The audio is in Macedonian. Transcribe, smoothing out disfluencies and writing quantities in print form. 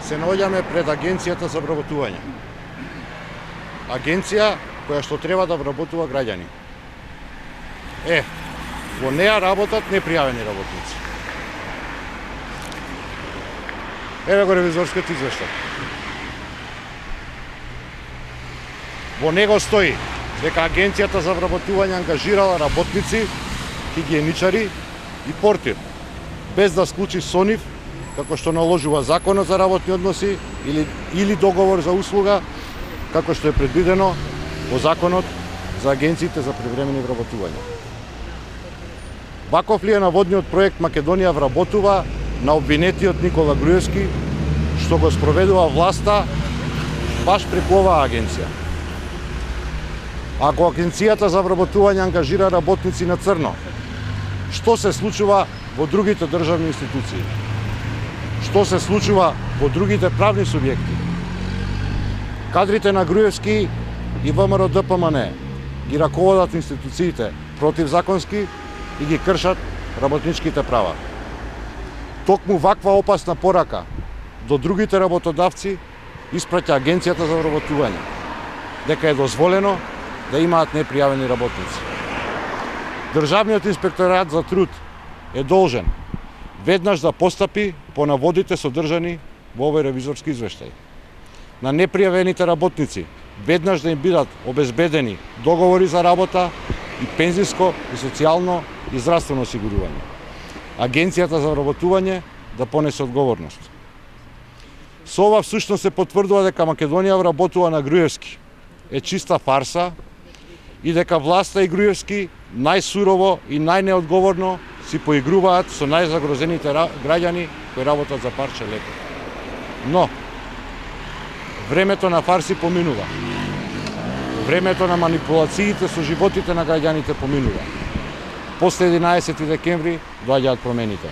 се наоѓаме пред Агенцијата за вработување. Агенција која што треба да вработува граѓани. Во неа работат непријавени работници. Еве го ревизорскиот извештај. Во него стои дека Агенцијата за вработување ангажирала работници, хигиеничари и портир, без да склучи со нив, како што наложува Законот за работни односи или договор за услуга, како што е предвидено во Законот за агенциите за привремени вработувања. Ваков ли е наводниот проект Македонија вработува на обвинетиот Никола Груевски, што го спроведува власта баш преку оваа агенција? Ако Агенцијата за вработување ангажира работници на црно, што се случува во другите државни институции? Што се случува во другите правни субјекти? Кадрите на Груевски и ВМРО ДПМН ги раководат институциите противзаконски и ги кршат работничките права. Токму ваква опасна порака до другите работодавци испраќа Агенцијата за вработување, дека е дозволено да имаат непријавени работници. Државниот инспекторат за труд е должен веднаш да постапи по наводите содржани во овој ревизорски извештај. На непријавените работници веднаш да им бидат обезбедени договори за работа и пензиско, и социјално, и здравствено осигурување. Агенцијата за вработување да понесе одговорност. Со ова всушност се потврдува дека Македонија вработува на Груевски е чиста фарса и дека власта и Груевски најсурово и најнеодговорно си поигруваат со најзагрозените граѓани кои работат за парче леко. Но, времето на фарси поминува. Времето на манипулациите со животите на граѓаните поминува. После 11 декември доаѓаат промените.